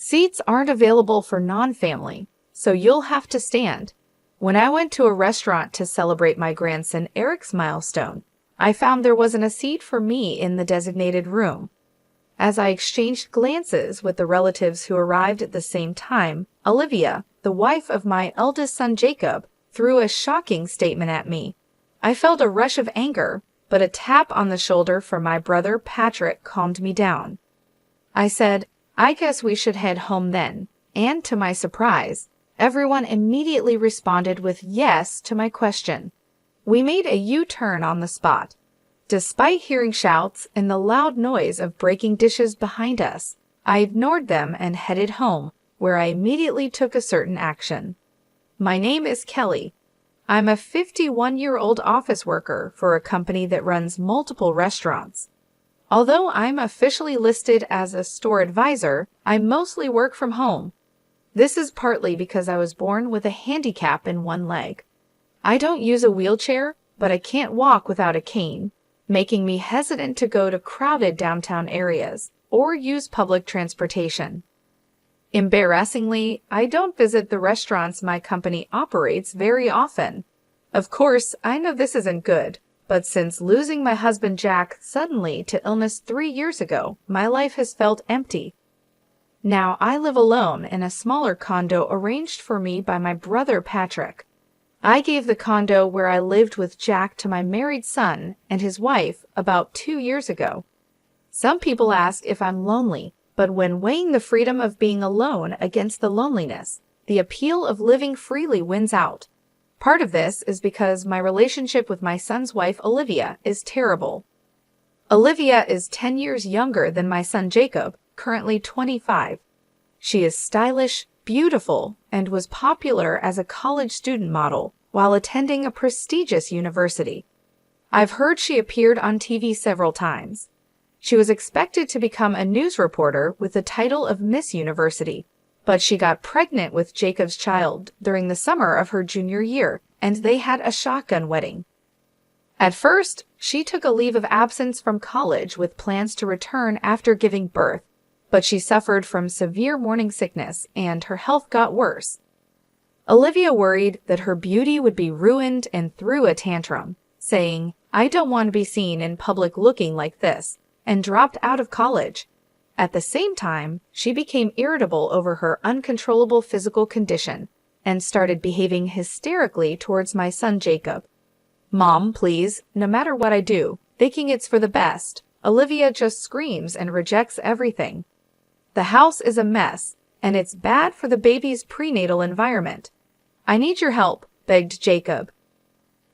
Seats aren't available for non-family, so you'll have to stand. When I went to a restaurant to celebrate my grandson Eric's milestone, I found there wasn't a seat for me in the designated room. As I exchanged glances with the relatives who arrived at the same time, Olivia, the wife of my eldest son Jacob, threw a shocking statement at me. I felt a rush of anger, but a tap on the shoulder from my brother Patrick calmed me down. I said, "I guess we should head home then," and to my surprise, everyone immediately responded with yes to my question. We made a U-turn on the spot. Despite hearing shouts and the loud noise of breaking dishes behind us, I ignored them and headed home, where I immediately took a certain action. My name is Kelly. I'm a 51-year-old office worker for a company that runs multiple restaurants. Although I'm officially listed as a store advisor, I mostly work from home. This is partly because I was born with a handicap in one leg. I don't use a wheelchair, but I can't walk without a cane, making me hesitant to go to crowded downtown areas or use public transportation. Embarrassingly, I don't visit the restaurants my company operates very often. Of course, I know this isn't good, but since losing my husband Jack suddenly to illness 3 years ago, my life has felt empty. Now I live alone in a smaller condo arranged for me by my brother Patrick. I gave the condo where I lived with Jack to my married son and his wife about 2 years ago. Some people ask if I'm lonely, but when weighing the freedom of being alone against the loneliness, the appeal of living freely wins out. Part of this is because my relationship with my son's wife Olivia is terrible. Olivia is 10 years younger than my son Jacob, currently 25. She is stylish, beautiful, and was popular as a college student model while attending a prestigious university. I've heard she appeared on TV several times. She was expected to become a news reporter with the title of Miss University, but she got pregnant with Jacob's child during the summer of her junior year, and they had a shotgun wedding. At first, she took a leave of absence from college with plans to return after giving birth, but she suffered from severe morning sickness and her health got worse. Olivia worried that her beauty would be ruined and threw a tantrum, saying, "I don't want to be seen in public looking like this," and dropped out of college. At the same time, she became irritable over her uncontrollable physical condition and started behaving hysterically towards my son Jacob. "Mom, please, no matter what I do, thinking it's for the best," Olivia just screams and rejects everything. "The house is a mess, and it's bad for the baby's prenatal environment. I need your help," begged Jacob.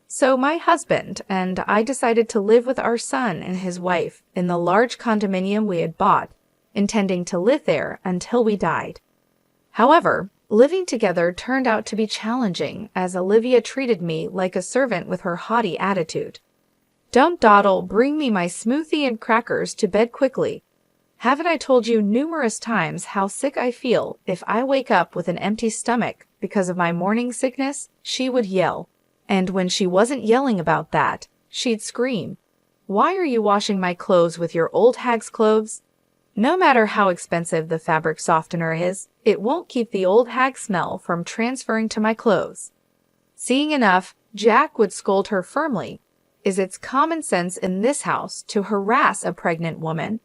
So my husband and I decided to live with our son and his wife in the large condominium we had bought, intending to live there until we died. However, living together turned out to be challenging as Olivia treated me like a servant with her haughty attitude. "Don't dawdle, bring me my smoothie and crackers to bed quickly. Haven't I told you numerous times how sick I feel if I wake up with an empty stomach because of my morning sickness?" she would yell. And when she wasn't yelling about that, she'd scream, "Why are you washing my clothes with your old hag's clothes? No matter how expensive the fabric softener is, it won't keep the old hag smell from transferring to my clothes." Seeing enough, Jack would scold her firmly. Is it's common sense in this house to harass a pregnant woman?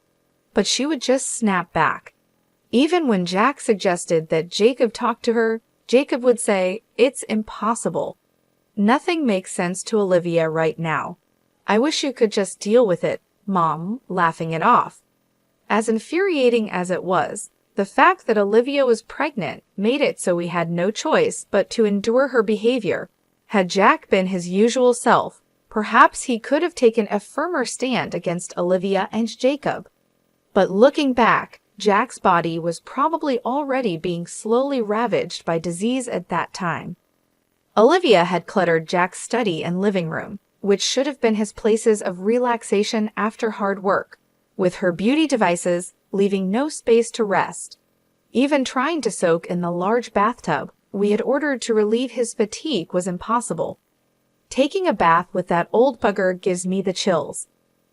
But she would just snap back. Even when Jack suggested that Jacob talk to her, Jacob would say, "It's impossible." Nothing makes sense to Olivia right now. "I wish you could just deal with it, Mom," laughing it off. As infuriating as it was, the fact that Olivia was pregnant made it so we had no choice but to endure her behavior. Had Jack been his usual self, perhaps he could have taken a firmer stand against Olivia and Jacob. But looking back, Jack's body was probably already being slowly ravaged by disease at that time. Olivia had cluttered Jack's study and living room, which should have been his places of relaxation after hard work, with her beauty devices, leaving no space to rest. Even trying to soak in the large bathtub we had ordered to relieve his fatigue was impossible. "Taking a bath with that old bugger gives me the chills.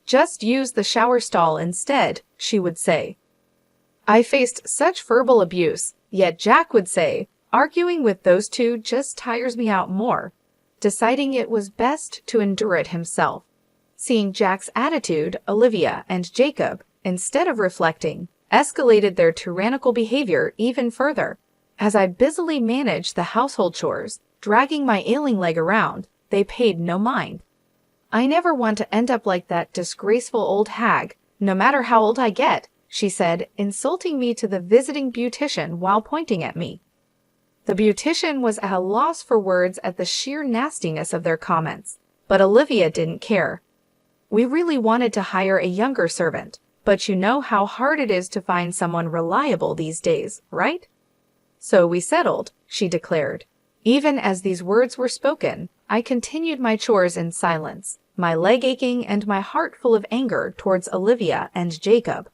Just use the shower stall instead," she would say. I faced such verbal abuse, yet Jack would say, arguing with those two just tires me out more, deciding it was best to endure it himself. Seeing Jack's attitude, Olivia and Jacob, instead of reflecting, escalated their tyrannical behavior even further. As I busily managed the household chores, dragging my ailing leg around, they paid no mind. I never want to end up like that disgraceful old hag, no matter how old I get, she said, insulting me to the visiting beautician while pointing at me. The beautician was at a loss for words at the sheer nastiness of their comments, but Olivia didn't care. We really wanted to hire a younger servant, but you know how hard it is to find someone reliable these days, right? So we settled, she declared. Even as these words were spoken, I continued my chores in silence, my leg aching and my heart full of anger towards Olivia and Jacob.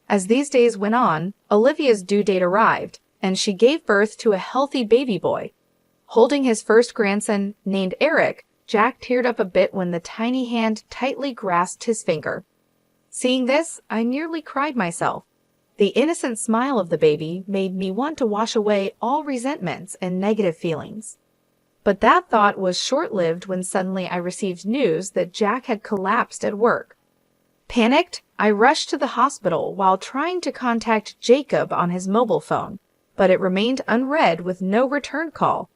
As these days went on, Olivia's due date arrived, and she gave birth to a healthy baby boy. Holding his first grandson, named Eric, Jack teared up a bit when the tiny hand tightly grasped his finger. Seeing this, I nearly cried myself. The innocent smile of the baby made me want to wash away all resentments and negative feelings. But that thought was short-lived when suddenly I received news that Jack had collapsed at work. Panicked, I rushed to the hospital while trying to contact Jacob on his mobile phone, but it remained unread with no return call.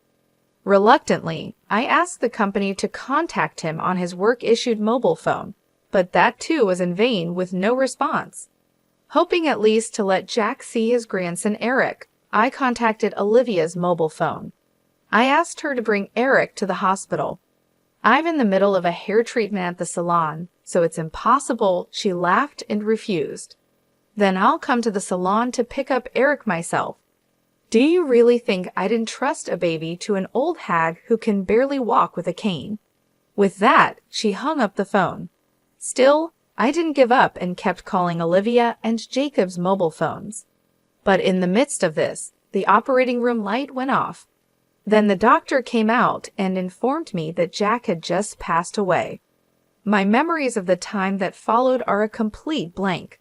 Reluctantly, I asked the company to contact him on his work-issued mobile phone, but that too was in vain with no response. Hoping at least to let Jack see his grandson Eric, I contacted Olivia's mobile phone. I asked her to bring Eric to the hospital. I'm in the middle of a hair treatment at the salon, so it's impossible, she laughed and refused. Then I'll come to the salon to pick up Eric myself. Do you really think I'd entrust a baby to an old hag who can barely walk with a cane? With that, she hung up the phone. Still, I didn't give up and kept calling Olivia and Jacob's mobile phones. But in the midst of this, the operating room light went off. Then the doctor came out and informed me that Jack had just passed away. My memories of the time that followed are a complete blank.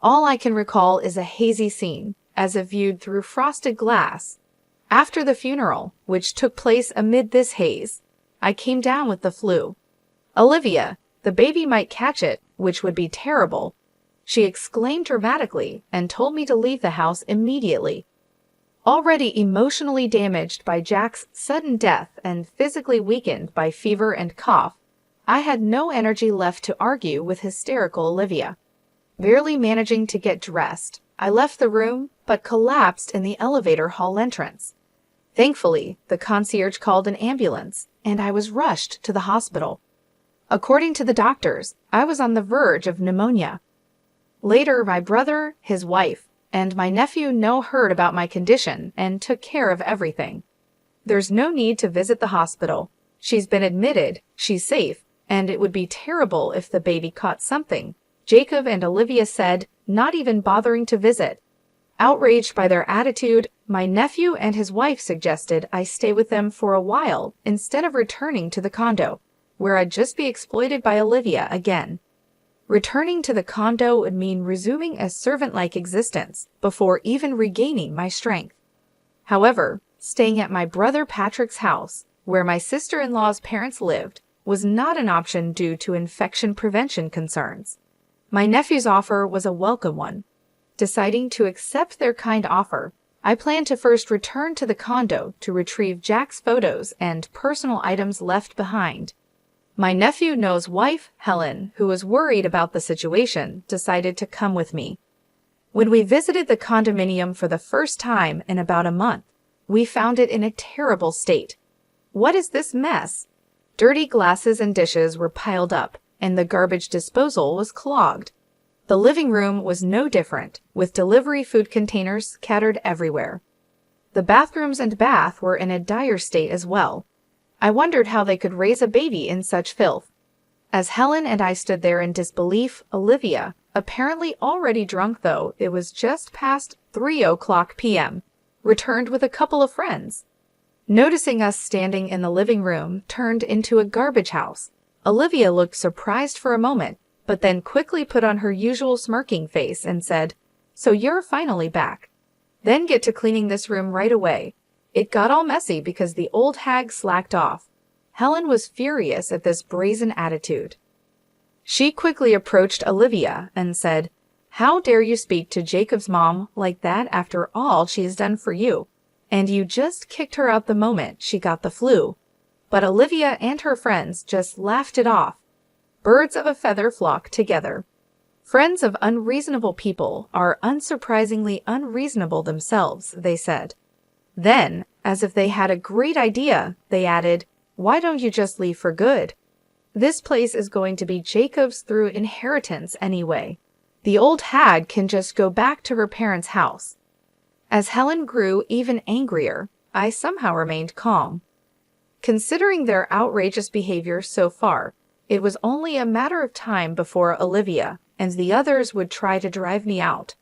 All I can recall is a hazy scene, as if viewed through frosted glass. After the funeral, which took place amid this haze, I came down with the flu. Olivia, the baby might catch it, which would be terrible, she exclaimed dramatically and told me to leave the house immediately. Already emotionally damaged by Jack's sudden death and physically weakened by fever and cough, I had no energy left to argue with hysterical Olivia. Barely managing to get dressed, I left the room but collapsed in the elevator hall entrance. Thankfully, the concierge called an ambulance, and I was rushed to the hospital. According to the doctors, I was on the verge of pneumonia. Later, my brother, his wife, and my nephew heard about my condition and took care of everything. There's no need to visit the hospital. She's been admitted, she's safe, and it would be terrible if the baby caught something, Jacob and Olivia said, not even bothering to visit. Outraged by their attitude, my nephew and his wife suggested I stay with them for a while instead of returning to the condo, where I'd just be exploited by Olivia again. Returning to the condo would mean resuming a servant-like existence before even regaining my strength. However, staying at my brother Patrick's house, where my sister-in-law's parents lived, was not an option due to infection prevention concerns. My nephew's offer was a welcome one. Deciding to accept their kind offer, I planned to first return to the condo to retrieve Jack's photos and personal items left behind. My nephew-in-law's wife, Helen, who was worried about the situation, decided to come with me. When we visited the condominium for the first time in about a month, we found it in a terrible state. What is this mess? Dirty glasses and dishes were piled up, and the garbage disposal was clogged. The living room was no different, with delivery food containers scattered everywhere. The bathrooms and bath were in a dire state as well. I wondered how they could raise a baby in such filth. As Helen and I stood there in disbelief, Olivia, apparently already drunk though it was just past 3:00 p.m., returned with a couple of friends. Noticing us standing in the living room turned into a garbage house, Olivia looked surprised for a moment, but then quickly put on her usual smirking face and said, So you're finally back. Then get to cleaning this room right away. It got all messy because the old hag slacked off. Helen was furious at this brazen attitude. She quickly approached Olivia and said, "How dare you speak to Jacob's mom like that after all she has done for you? And you just kicked her out the moment she got the flu." But Olivia and her friends just laughed it off. Birds of a feather flock together. Friends of unreasonable people are unsurprisingly unreasonable themselves, they said. Then, as if they had a great idea, they added, "Why don't you just leave for good? This place is going to be Jacob's through inheritance anyway. The old hag can just go back to her parents' house." As Helen grew even angrier, I somehow remained calm. Considering their outrageous behavior so far, it was only a matter of time before Olivia and the others would try to drive me out.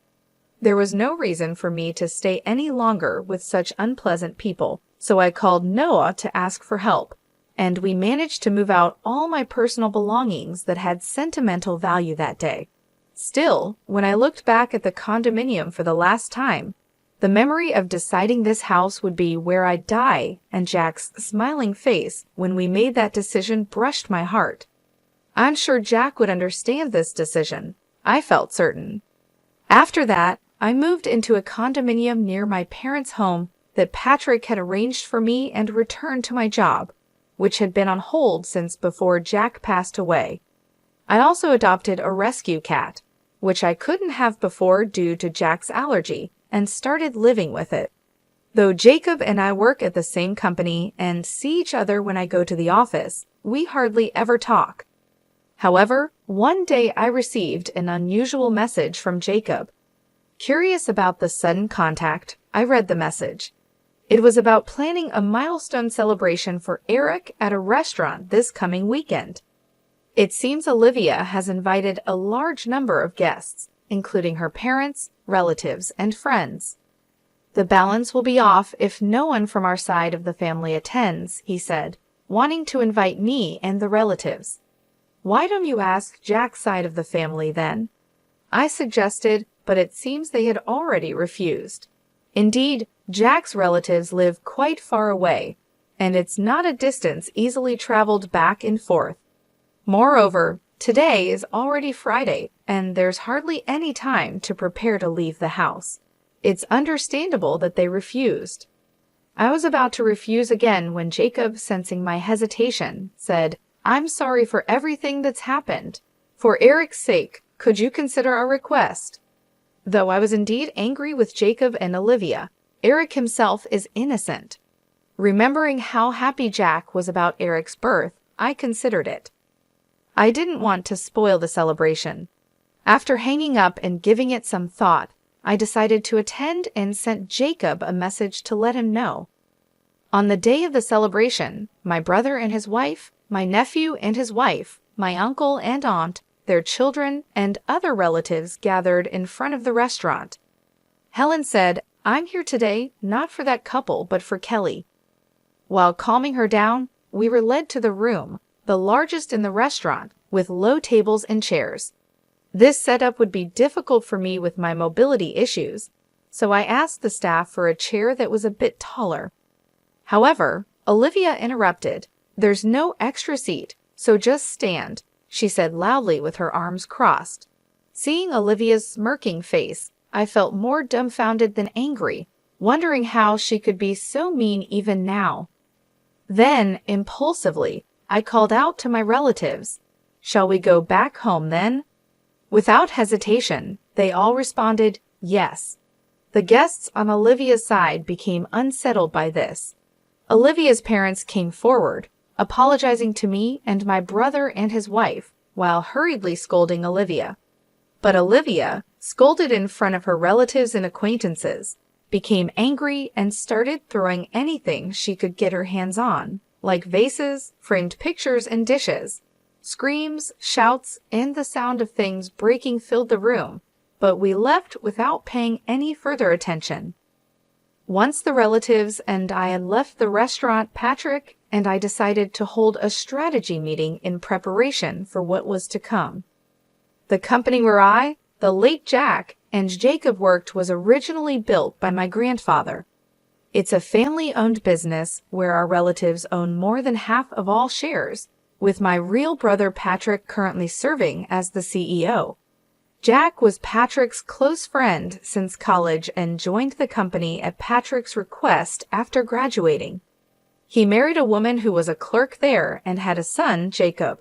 There was no reason for me to stay any longer with such unpleasant people, so I called Noah to ask for help, and we managed to move out all my personal belongings that had sentimental value that day. Still, when I looked back at the condominium for the last time, the memory of deciding this house would be where I'd die and Jack's smiling face when we made that decision brushed my heart. I'm sure Jack would understand this decision. I felt certain. After that, I moved into a condominium near my parents' home that Patrick had arranged for me and returned to my job, which had been on hold since before Jack passed away. I also adopted a rescue cat, which I couldn't have before due to Jack's allergy, and started living with it. Though Jacob and I work at the same company and see each other when I go to the office, we hardly ever talk. However, one day I received an unusual message from Jacob. Curious about the sudden contact, I read the message. It was about planning a milestone celebration for Eric at a restaurant this coming weekend. It seems Olivia has invited a large number of guests, including her parents, relatives, and friends. The balance will be off if no one from our side of the family attends, he said, wanting to invite me and the relatives. Why don't you ask Jack's side of the family then? I suggested, but it seems they had already refused. Indeed, Jack's relatives live quite far away, and it's not a distance easily traveled back and forth. Moreover, today is already Friday, and there's hardly any time to prepare to leave the house. It's understandable that they refused. I was about to refuse again when Jacob, sensing my hesitation, said, "I'm sorry for everything that's happened. For Eric's sake, could you consider our request?" Though I was indeed angry with Jacob and Olivia, Eric himself is innocent. Remembering how happy Jack was about Eric's birth, I considered it. I didn't want to spoil the celebration. After hanging up and giving it some thought, I decided to attend and sent Jacob a message to let him know. On the day of the celebration, my brother and his wife, my nephew and his wife, my uncle and aunt, their children, and other relatives gathered in front of the restaurant. Helen said, "I'm here today, not for that couple, but for Kelly." While calming her down, we were led to the room, the largest in the restaurant, with low tables and chairs. This setup would be difficult for me with my mobility issues, so I asked the staff for a chair that was a bit taller. However, Olivia interrupted. "There's no extra seat, so just stand," she said loudly with her arms crossed. Seeing Olivia's smirking face, I felt more dumbfounded than angry, wondering how she could be so mean even now. Then, impulsively, I called out to my relatives, "Shall we go back home then?" Without hesitation, they all responded, yes. The guests on Olivia's side became unsettled by this. Olivia's parents came forward, apologizing to me and my brother and his wife, while hurriedly scolding Olivia. But Olivia, scolded in front of her relatives and acquaintances, became angry and started throwing anything she could get her hands on, like vases, framed pictures, and dishes. Screams, shouts, and the sound of things breaking filled the room, but we left without paying any further attention. Once the relatives and I had left the restaurant, Patrick and I decided to hold a strategy meeting in preparation for what was to come. The company were I, the late Jack, and Jacob worked was originally built by my grandfather. It's a family-owned business where our relatives own more than half of all shares, with my real brother Patrick currently serving as the CEO. Jack was Patrick's close friend since college and joined the company at Patrick's request after graduating. He married a woman who was a clerk there and had a son, Jacob.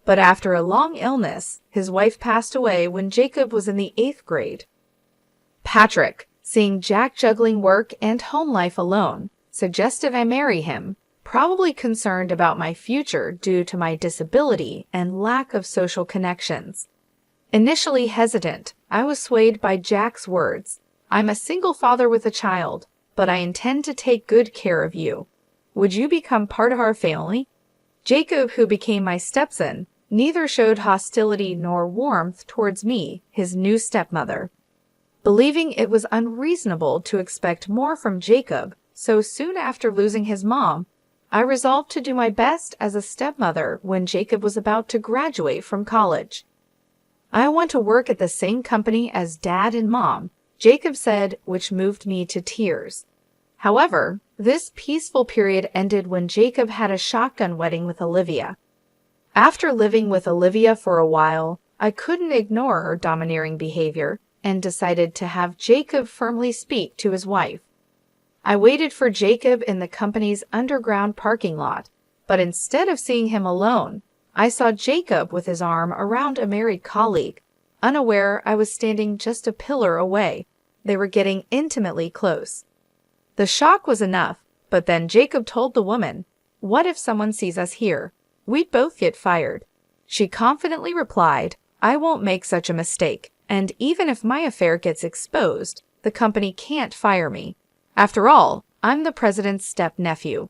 But after a long illness, his wife passed away when Jacob was in the 8th grade. Patrick, seeing Jack juggling work and home life alone, suggested I marry him, probably concerned about my future due to my disability and lack of social connections. Initially hesitant, I was swayed by Jack's words. "I'm a single father with a child, but I intend to take good care of you. Would you become part of our family?" Jacob, who became my stepson, neither showed hostility nor warmth towards me, his new stepmother. Believing it was unreasonable to expect more from Jacob so soon after losing his mom, I resolved to do my best as a stepmother when Jacob was about to graduate from college. "I want to work at the same company as Dad and Mom," Jacob said, which moved me to tears. However, this peaceful period ended when Jacob had a shotgun wedding with Olivia. After living with Olivia for a while, I couldn't ignore her domineering behavior and decided to have Jacob firmly speak to his wife. I waited for Jacob in the company's underground parking lot, but instead of seeing him alone, I saw Jacob with his arm around a married colleague, unaware I was standing just a pillar away. They were getting intimately close. The shock was enough, but then Jacob told the woman, "What if someone sees us here? We'd both get fired." She confidently replied, "I won't make such a mistake, and even if my affair gets exposed, the company can't fire me. After all, I'm the president's step-nephew."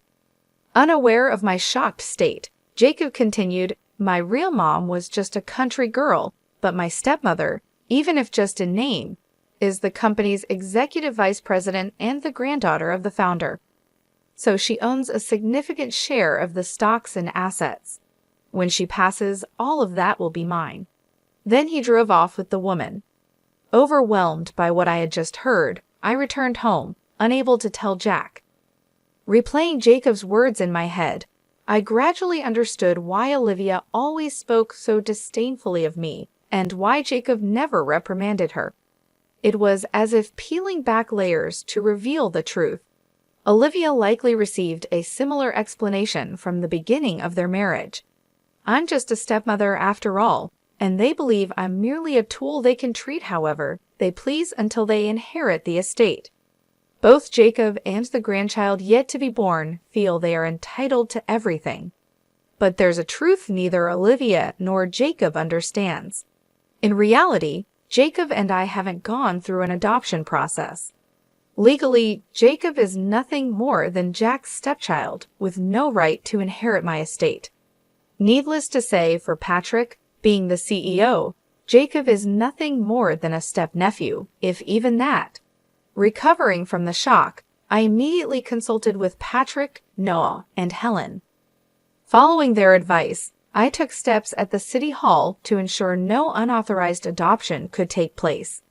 Unaware of my shocked state, Jacob continued, "My real mom was just a country girl, but my stepmother, even if just in name, is the company's executive vice president and the granddaughter of the founder. So she owns a significant share of the stocks and assets. When she passes, all of that will be mine." Then he drove off with the woman. Overwhelmed by what I had just heard, I returned home, unable to tell Jack. Replaying Jacob's words in my head, I gradually understood why Olivia always spoke so disdainfully of me and why Jacob never reprimanded her. It was as if peeling back layers to reveal the truth. Olivia likely received a similar explanation from the beginning of their marriage. I'm just a stepmother after all, and they believe I'm merely a tool they can treat however they please until they inherit the estate. Both Jacob and the grandchild yet to be born feel they are entitled to everything. But there's a truth neither Olivia nor Jacob understands. In reality, Jacob and I haven't gone through an adoption process. Legally, Jacob is nothing more than Jack's stepchild with no right to inherit my estate. Needless to say, for Patrick, being the CEO, Jacob is nothing more than a step-nephew, if even that. Recovering from the shock, I immediately consulted with Patrick, Noah, and Helen. Following their advice, I took steps at the City Hall to ensure no unauthorized adoption could take place.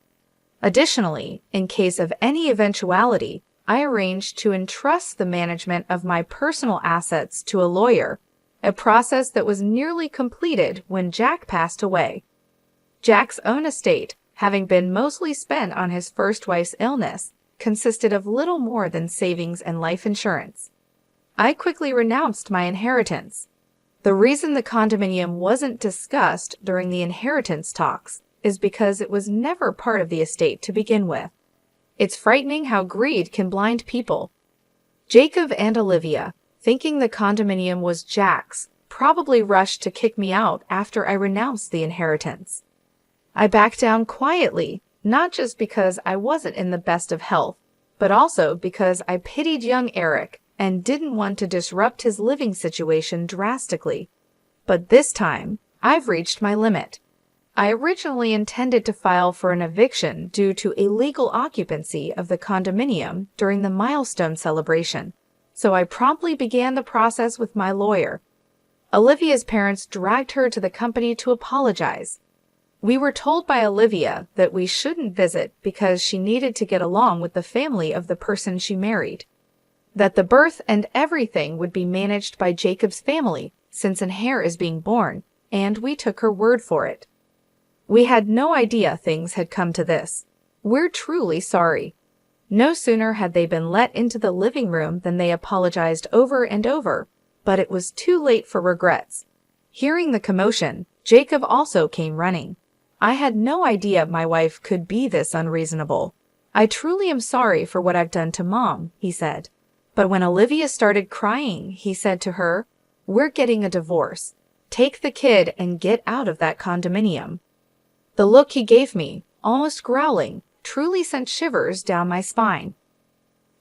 Additionally, in case of any eventuality, I arranged to entrust the management of my personal assets to a lawyer, a process that was nearly completed when Jack passed away. Jack's own estate, having been mostly spent on his first wife's illness, consisted of little more than savings and life insurance. I quickly renounced my inheritance. The reason the condominium wasn't discussed during the inheritance talks is because it was never part of the estate to begin with. It's frightening how greed can blind people. Jacob and Olivia, thinking the condominium was Jack's, probably rushed to kick me out after I renounced the inheritance. I backed down quietly, not just because I wasn't in the best of health, but also because I pitied young Eric and didn't want to disrupt his living situation drastically. But this time, I've reached my limit. I originally intended to file for an eviction due to illegal occupancy of the condominium during the milestone celebration, so I promptly began the process with my lawyer. Olivia's parents dragged her to the company to apologize. We were told by Olivia that we shouldn't visit because she needed to get along with the family of the person she married. That the birth and everything would be managed by Jacob's family since an heir is being born, and we took her word for it. We had no idea things had come to this. We're truly sorry." No sooner had they been let into the living room than they apologized over and over, but it was too late for regrets. Hearing the commotion, Jacob also came running. "I had no idea my wife could be this unreasonable. I truly am sorry for what I've done to Mom," he said. But when Olivia started crying, he said to her, "We're getting a divorce. Take the kid and get out of that condominium." The look he gave me, almost growling, truly sent shivers down my spine.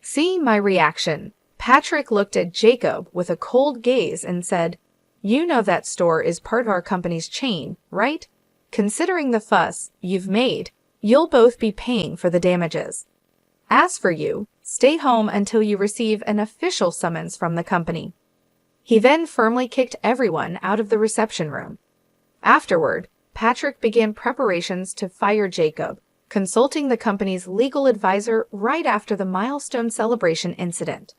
Seeing my reaction, Patrick looked at Jacob with a cold gaze and said, "You know that store is part of our company's chain, right? Considering the fuss you've made, you'll both be paying for the damages. As for you, stay home until you receive an official summons from the company." He then firmly kicked everyone out of the reception room. Afterward, Patrick began preparations to fire Jacob, consulting the company's legal advisor right after the milestone celebration incident.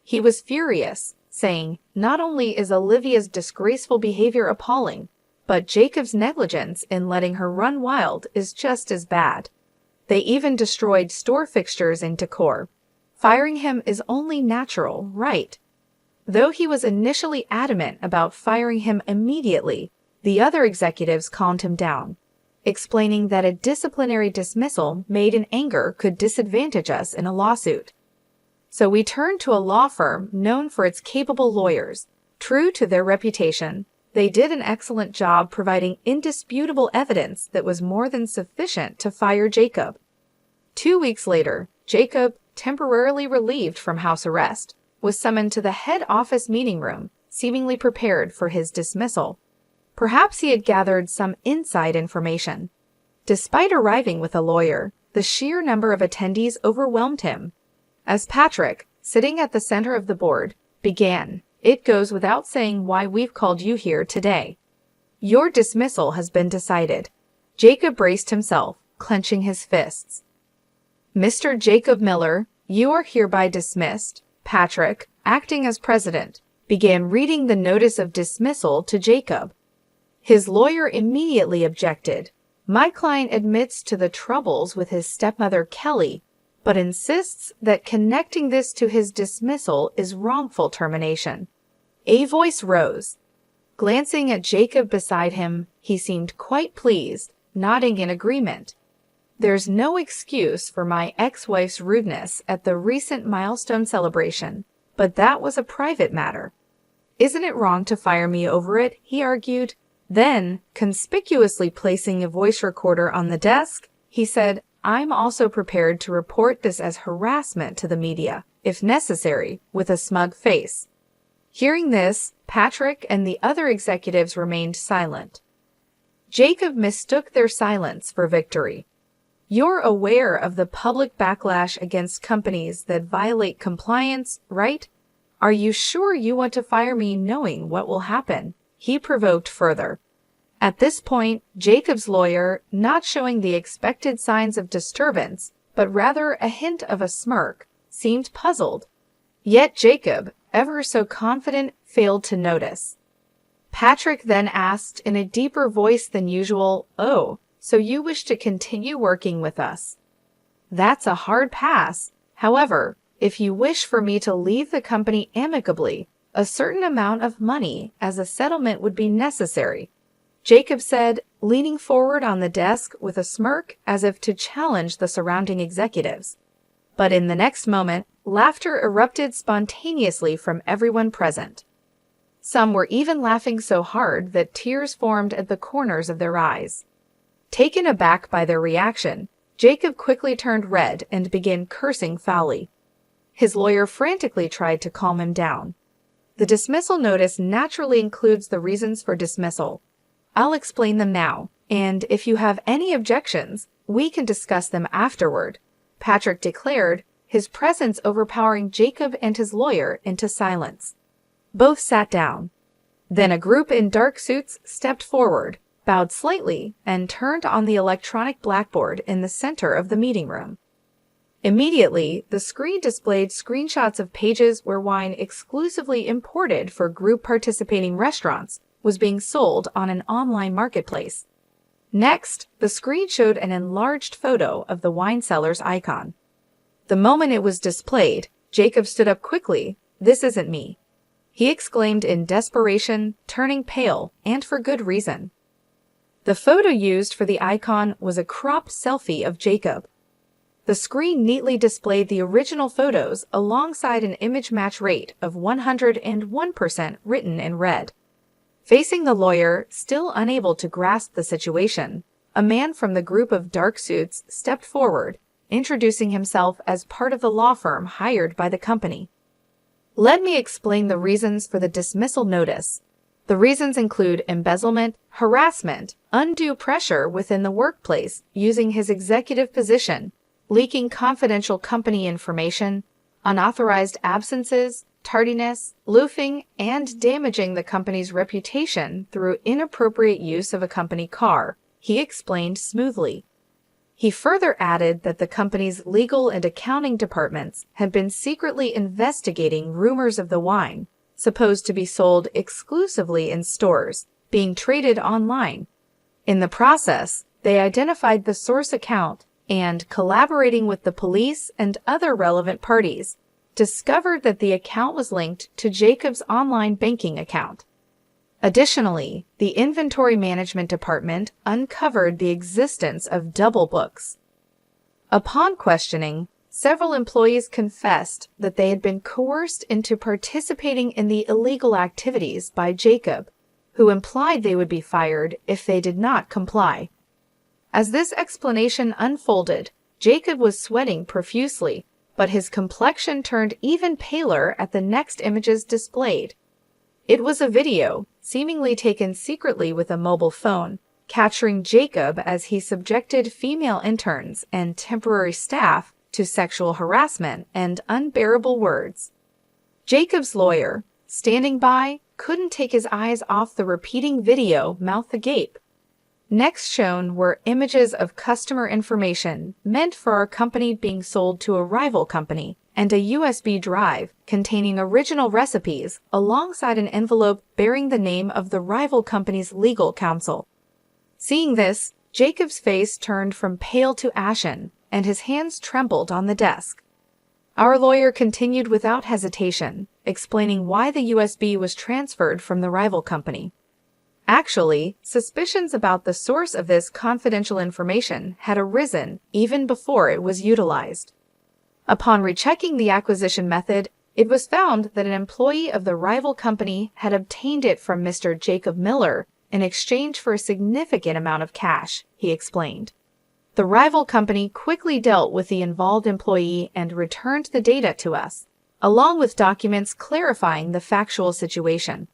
He was furious, saying, "Not only is Olivia's disgraceful behavior appalling, but Jacob's negligence in letting her run wild is just as bad. They even destroyed store fixtures and decor. Firing him is only natural, right?" Though he was initially adamant about firing him immediately, the other executives calmed him down, explaining that a disciplinary dismissal made in anger could disadvantage us in a lawsuit. So we turned to a law firm known for its capable lawyers. True to their reputation, they did an excellent job providing indisputable evidence that was more than sufficient to fire Jacob. 2 weeks later, Jacob, temporarily relieved from house arrest, was summoned to the head office meeting room, seemingly prepared for his dismissal. Perhaps he had gathered some inside information. Despite arriving with a lawyer, the sheer number of attendees overwhelmed him. As Patrick, sitting at the center of the board, began, "It goes without saying why we've called you here today. Your dismissal has been decided." Jacob braced himself, clenching his fists. "Mr. Jacob Miller, you are hereby dismissed." Patrick, acting as president, began reading the notice of dismissal to Jacob. His lawyer immediately objected. "My client admits to the troubles with his stepmother Kelly, but insists that connecting this to his dismissal is wrongful termination." A voice rose. Glancing at Jacob beside him, he seemed quite pleased, nodding in agreement. "There's no excuse for my ex-wife's rudeness at the recent milestone celebration, but that was a private matter. Isn't it wrong to fire me over it?" he argued. Then, conspicuously placing a voice recorder on the desk, he said, "I'm also prepared to report this as harassment to the media, if necessary," with a smug face. Hearing this, Patrick and the other executives remained silent. Jacob mistook their silence for victory. "You're aware of the public backlash against companies that violate compliance, right? Are you sure you want to fire me knowing what will happen?" he provoked further. At this point, Jacob's lawyer, not showing the expected signs of disturbance, but rather a hint of a smirk, seemed puzzled. Yet Jacob, ever so confident, failed to notice. Patrick then asked in a deeper voice than usual, "Oh, so you wish to continue working with us? That's a hard pass. However, if you wish for me to leave the company amicably, a certain amount of money as a settlement would be necessary," Jacob said, leaning forward on the desk with a smirk as if to challenge the surrounding executives. But in the next moment, laughter erupted spontaneously from everyone present. Some were even laughing so hard that tears formed at the corners of their eyes. Taken aback by their reaction, Jacob quickly turned red and began cursing foully. His lawyer frantically tried to calm him down. The dismissal notice naturally includes the reasons for dismissal. I'll explain them now, and if you have any objections, we can discuss them afterward, Patrick declared, his presence overpowering Jacob and his lawyer into silence. Both sat down. Then a group in dark suits stepped forward, bowed slightly, and turned on the electronic blackboard in the center of the meeting room. Immediately, the screen displayed screenshots of pages where wine exclusively imported for group participating restaurants was being sold on an online marketplace. Next, the screen showed an enlarged photo of the wine seller's icon. The moment it was displayed, Jacob stood up quickly. "This isn't me," he exclaimed in desperation, turning pale, and for good reason. The photo used for the icon was a cropped selfie of Jacob. The screen neatly displayed the original photos alongside an image match rate of 101% written in red. Facing the lawyer, still unable to grasp the situation, a man from the group of dark suits stepped forward, introducing himself as part of the law firm hired by the company. "Let me explain the reasons for the dismissal notice. The reasons include embezzlement, harassment, undue pressure within the workplace using his executive position, leaking confidential company information, unauthorized absences, tardiness, loafing, and damaging the company's reputation through inappropriate use of a company car," he explained smoothly. He further added that the company's legal and accounting departments had been secretly investigating rumors of the wine, supposed to be sold exclusively in stores, being traded online. In the process, they identified the source account and, collaborating with the police and other relevant parties, discovered that the account was linked to Jacob's online banking account. Additionally, the inventory management department uncovered the existence of double books. Upon questioning, several employees confessed that they had been coerced into participating in the illegal activities by Jacob, who implied they would be fired if they did not comply. As this explanation unfolded, Jacob was sweating profusely, but his complexion turned even paler at the next images displayed. It was a video, seemingly taken secretly with a mobile phone, capturing Jacob as he subjected female interns and temporary staff to sexual harassment and unbearable words. Jacob's lawyer, standing by, couldn't take his eyes off the repeating video, mouth agape. Next shown were images of customer information meant for our company being sold to a rival company, and a USB drive containing original recipes alongside an envelope bearing the name of the rival company's legal counsel. Seeing this, Jacob's face turned from pale to ashen, and his hands trembled on the desk. Our lawyer continued without hesitation, explaining why the USB was transferred from the rival company. Actually, suspicions about the source of this confidential information had arisen even before it was utilized. Upon rechecking the acquisition method, it was found that an employee of the rival company had obtained it from Mr. Jacob Miller in exchange for a significant amount of cash, he explained. The rival company quickly dealt with the involved employee and returned the data to us, along with documents clarifying the factual situation.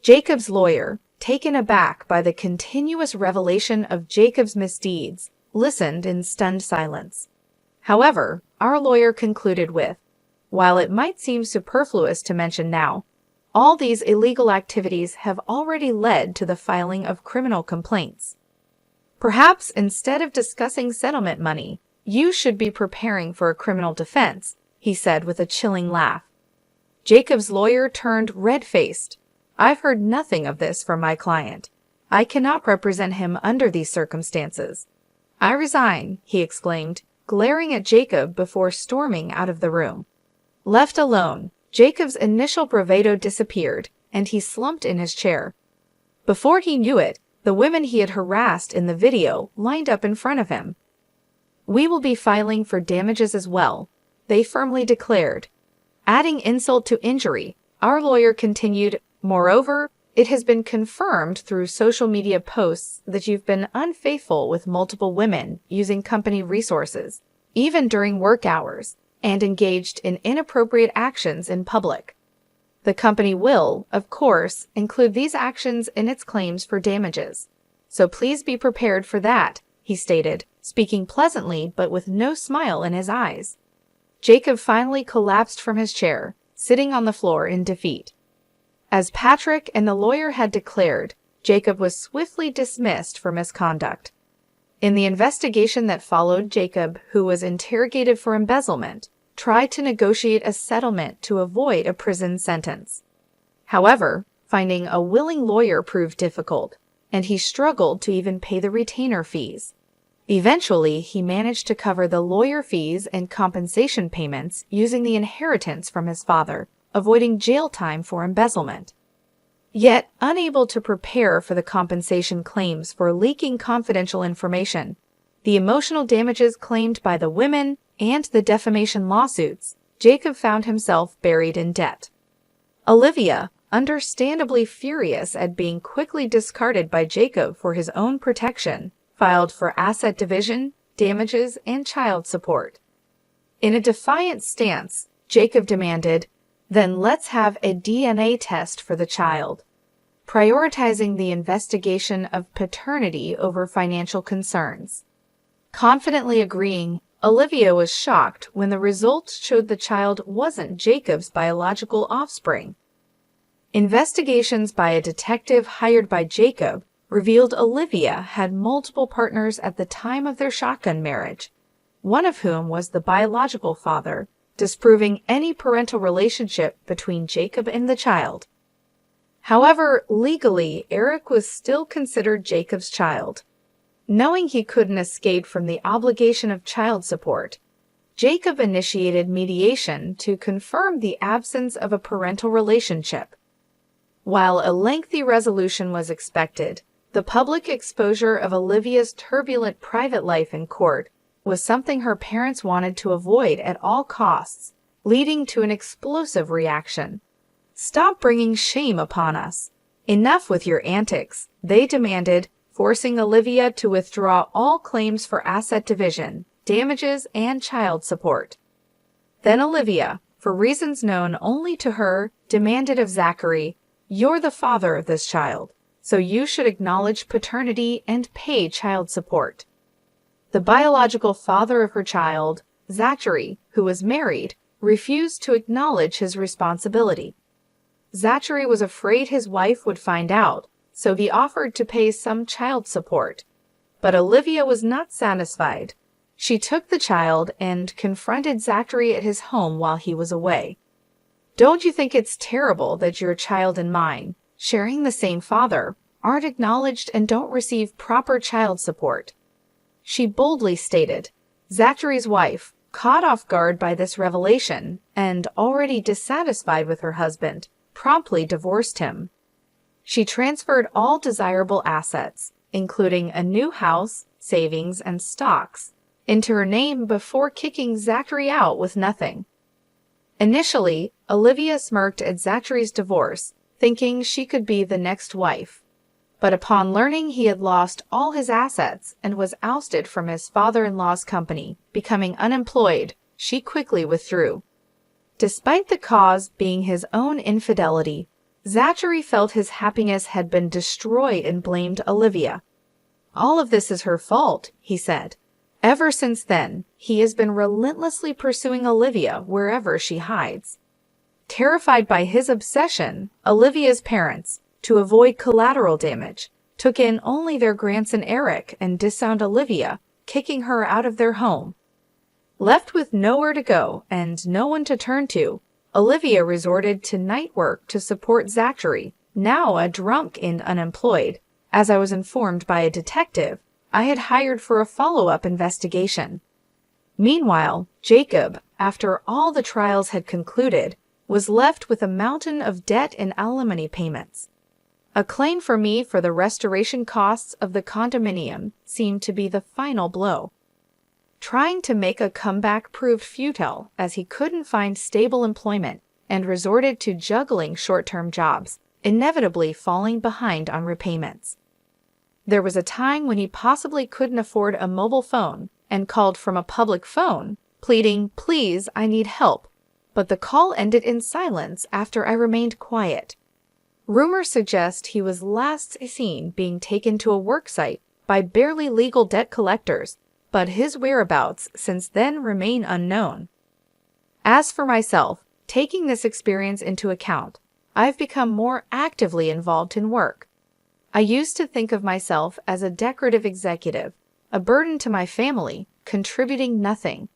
Jacob's lawyer, taken aback by the continuous revelation of Jacob's misdeeds, listened in stunned silence. However, our lawyer concluded with, "While it might seem superfluous to mention now, all these illegal activities have already led to the filing of criminal complaints. Perhaps instead of discussing settlement money, you should be preparing for a criminal defense," he said with a chilling laugh. Jacob's lawyer turned red-faced. "I've heard nothing of this from my client. I cannot represent him under these circumstances. I resign," he exclaimed, glaring at Jacob before storming out of the room. Left alone, Jacob's initial bravado disappeared, and he slumped in his chair. Before he knew it, the women he had harassed in the video lined up in front of him. "We will be filing for damages as well," they firmly declared. Adding insult to injury, our lawyer continued, "Moreover, it has been confirmed through social media posts that you've been unfaithful with multiple women using company resources, even during work hours, and engaged in inappropriate actions in public. The company will, of course, include these actions in its claims for damages. So please be prepared for that," he stated, speaking pleasantly but with no smile in his eyes. Jacob finally collapsed from his chair, sitting on the floor in defeat. As Patrick and the lawyer had declared, Jacob was swiftly dismissed for misconduct. In the investigation that followed, Jacob, who was interrogated for embezzlement, tried to negotiate a settlement to avoid a prison sentence. However, finding a willing lawyer proved difficult, and he struggled to even pay the retainer fees. Eventually, he managed to cover the lawyer fees and compensation payments using the inheritance from his father, avoiding jail time for embezzlement. Yet, unable to prepare for the compensation claims for leaking confidential information, the emotional damages claimed by the women, and the defamation lawsuits, Jacob found himself buried in debt. Olivia, understandably furious at being quickly discarded by Jacob for his own protection, filed for asset division, damages, and child support. In a defiant stance, Jacob demanded, "Then let's have a DNA test for the child," prioritizing the investigation of paternity over financial concerns. Confidently agreeing, Olivia was shocked when the results showed the child wasn't Jacob's biological offspring. Investigations by a detective hired by Jacob revealed Olivia had multiple partners at the time of their shotgun marriage, one of whom was the biological father, disproving any parental relationship between Jacob and the child. However, legally, Eric was still considered Jacob's child. Knowing he couldn't escape from the obligation of child support, Jacob initiated mediation to confirm the absence of a parental relationship. While a lengthy resolution was expected, the public exposure of Olivia's turbulent private life in court was something her parents wanted to avoid at all costs, leading to an explosive reaction. "Stop bringing shame upon us. Enough with your antics," they demanded, forcing Olivia to withdraw all claims for asset division, damages, and child support. Then Olivia, for reasons known only to her, demanded of Zachary, "You're the father of this child, so you should acknowledge paternity and pay child support." The biological father of her child, Zachary, who was married, refused to acknowledge his responsibility. Zachary was afraid his wife would find out, so he offered to pay some child support. But Olivia was not satisfied. She took the child and confronted Zachary at his home while he was away. "Don't you think it's terrible that your child and mine, sharing the same father, aren't acknowledged and don't receive proper child support?" she boldly stated. Zachary's wife, caught off guard by this revelation and already dissatisfied with her husband, promptly divorced him. She transferred all desirable assets, including a new house, savings, and stocks, into her name before kicking Zachary out with nothing. Initially, Olivia smirked at Zachary's divorce, thinking she could be the next wife. But upon learning he had lost all his assets and was ousted from his father-in-law's company, becoming unemployed, she quickly withdrew. Despite the cause being his own infidelity, Zachary felt his happiness had been destroyed and blamed Olivia. "All of this is her fault," he said. Ever since then, he has been relentlessly pursuing Olivia wherever she hides. Terrified by his obsession, Olivia's parents, to avoid collateral damage, took in only their grandson Eric and disowned Olivia, kicking her out of their home. Left with nowhere to go and no one to turn to, Olivia resorted to night work to support Zachary, now a drunk and unemployed, as I was informed by a detective I had hired for a follow-up investigation. Meanwhile, Jacob, after all the trials had concluded, was left with a mountain of debt and alimony payments. A claim for me for the restoration costs of the condominium seemed to be the final blow. Trying to make a comeback proved futile as he couldn't find stable employment and resorted to juggling short-term jobs, inevitably falling behind on repayments. There was a time when he possibly couldn't afford a mobile phone and called from a public phone, pleading, "Please, I need help," but the call ended in silence after I remained quiet. Rumors suggest he was last seen being taken to a work site by barely legal debt collectors, but his whereabouts since then remain unknown. As for myself, taking this experience into account, I've become more actively involved in work. I used to think of myself as a decorative executive, a burden to my family, contributing nothing.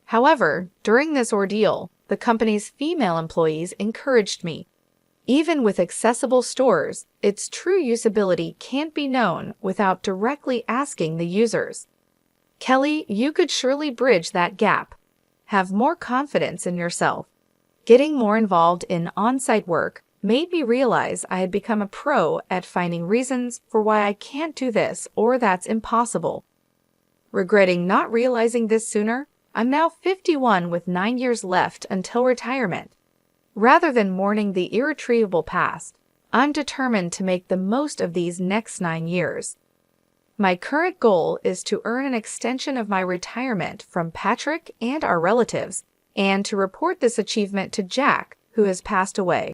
However, during this ordeal, the company's female employees encouraged me. Even with accessible stores, its true usability can't be known without directly asking the users. Kelly, you could surely bridge that gap. Have more confidence in yourself. Getting more involved in on-site work made me realize I had become a pro at finding reasons for why I can't do this or that's impossible. Regretting not realizing this sooner, I'm now 51 with 9 years left until retirement. Rather than mourning the irretrievable past, I'm determined to make the most of these next 9 years. My current goal is to earn an extension of my retirement from Patrick and our relatives, and to report this achievement to Jack, who has passed away.